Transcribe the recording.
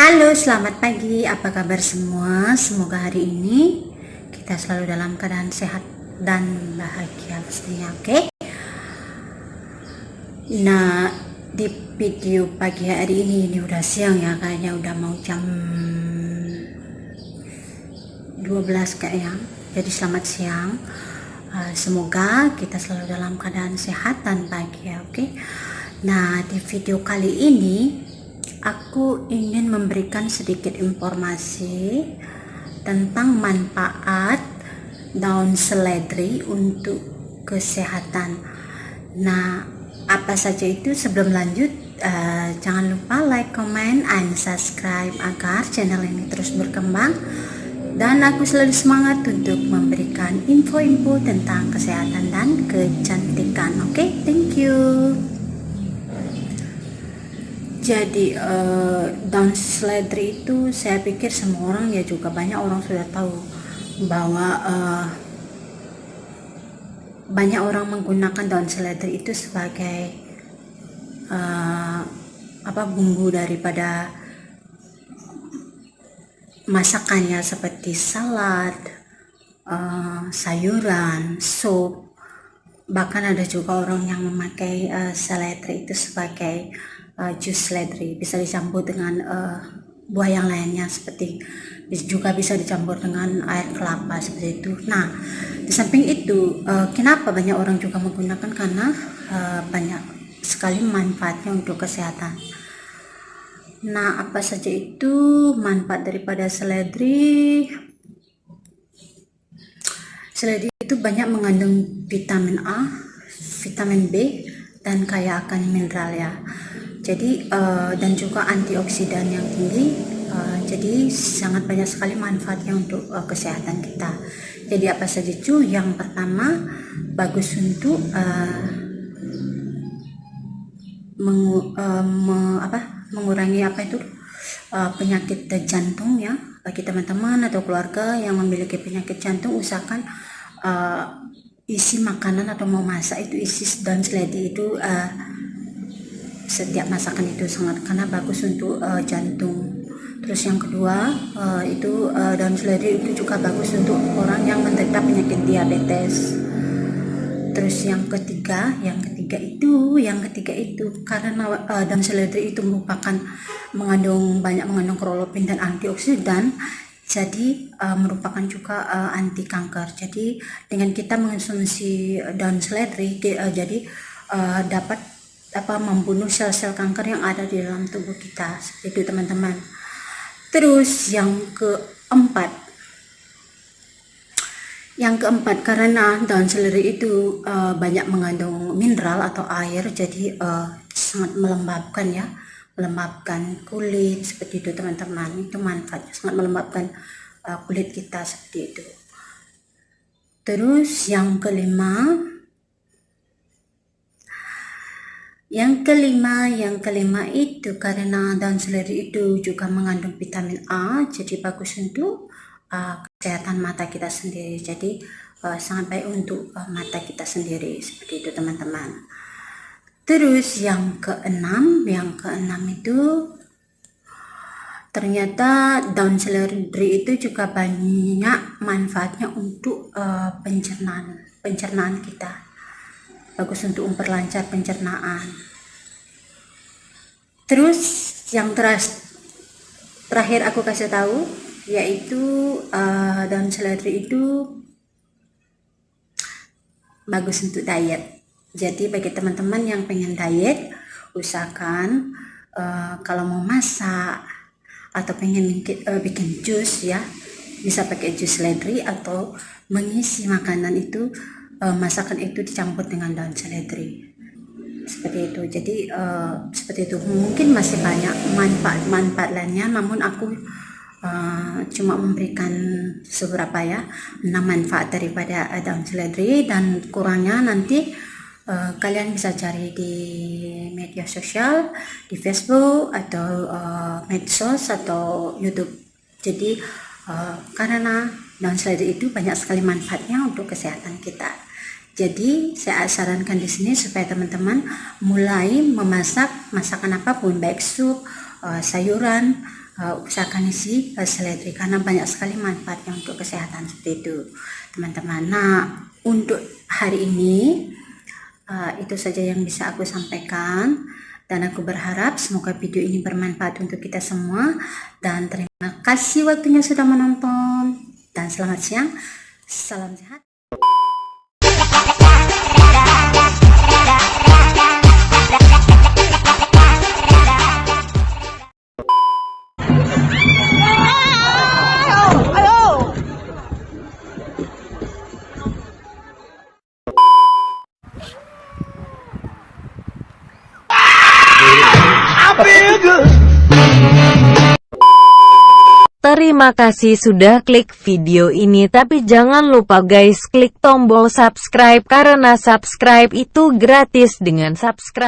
Halo, selamat pagi. Apa kabar semua? Semoga hari ini kita selalu dalam keadaan sehat dan bahagia pastinya, oke? Nah, di video pagi hari ini udah siang ya, kayaknya udah mau jam 12 kayaknya. Jadi selamat siang. Semoga kita selalu dalam keadaan sehat dan bahagia, oke? Nah, di video kali ini aku ingin memberikan sedikit informasi tentang manfaat daun seledri untuk kesehatan. Nah, apa saja itu? Sebelum lanjut, jangan lupa like, comment, and subscribe agar channel ini terus berkembang dan aku selalu semangat untuk memberikan info-info tentang kesehatan dan kecantikan. Oke, thank you. Jadi daun seledri itu saya pikir semua orang ya, juga banyak orang sudah tahu bahwa banyak orang menggunakan daun seledri itu sebagai bumbu daripada masakannya seperti salad, sayuran, sup. Bahkan ada juga orang yang memakai seledri itu sebagai jus seledri, bisa dicampur dengan buah yang lainnya, seperti juga bisa dicampur dengan air kelapa seperti itu. Nah, di samping itu kenapa banyak orang juga menggunakan, karena banyak sekali manfaatnya untuk kesehatan. Nah, apa saja itu manfaat daripada seledri? Seledri itu banyak mengandung vitamin A, vitamin B, dan kaya akan mineral ya. Jadi dan juga antioksidan yang tinggi. Jadi sangat banyak sekali manfaatnya untuk kesehatan kita. Jadi apa saja itu? Yang pertama, bagus untuk mengurangi penyakit jantung ya. Bagi teman-teman atau keluarga yang memiliki penyakit jantung, usahakan isi makanan atau mau masak itu isi daun seledri itu. Setiap masakan itu sangat, karena bagus untuk jantung. Terus yang kedua itu daun seledri itu juga bagus untuk orang yang menderita penyakit diabetes. Terus yang ketiga itu karena daun seledri itu merupakan banyak mengandung klorofil dan antioksidan, jadi merupakan juga anti kanker. Jadi dengan kita mengonsumsi daun seledri jadi dapat membunuh sel-sel kanker yang ada di dalam tubuh kita, seperti itu teman-teman. Terus yang keempat, karena daun seledri itu banyak mengandung mineral atau air, jadi sangat melembabkan kulit, seperti itu teman-teman. Itu manfaatnya, sangat melembabkan kulit kita, seperti itu. Terus yang kelima itu karena daun seledri itu juga mengandung vitamin A, jadi bagus untuk kesehatan mata kita sendiri. Jadi sangat baik untuk mata kita sendiri, seperti itu teman-teman. Terus yang keenam itu ternyata daun seledri itu juga banyak manfaatnya untuk pencernaan kita. Bagus untuk memperlancar pencernaan. Terus yang terakhir aku kasih tahu, yaitu daun seledri itu bagus untuk diet. Jadi bagi teman-teman yang pengen diet, usahakan kalau mau masak atau pengen bikin jus ya, bisa pakai jus seledri, atau mengisi makanan itu, masakan itu dicampur dengan daun seledri, seperti itu. Jadi seperti itu. Mungkin masih banyak manfaat lainnya, namun aku cuma memberikan seberapa ya, 6 manfaat daripada daun seledri, dan kurangnya nanti kalian bisa cari di media sosial, di Facebook atau medsos atau YouTube. Jadi karena daun seledri itu banyak sekali manfaatnya untuk kesehatan kita. Jadi saya sarankan di sini supaya teman-teman mulai memasak masakan apapun, baik sup, sayuran, usahakan isi seledri karena banyak sekali manfaatnya untuk kesehatan seperti itu teman-teman. Nah, untuk hari ini itu saja yang bisa aku sampaikan, dan aku berharap semoga video ini bermanfaat untuk kita semua, dan terima kasih waktunya sudah menonton, dan selamat siang, salam sehat. Terima kasih sudah klik video ini, tapi jangan lupa guys klik tombol subscribe karena subscribe itu gratis. Dengan subscribe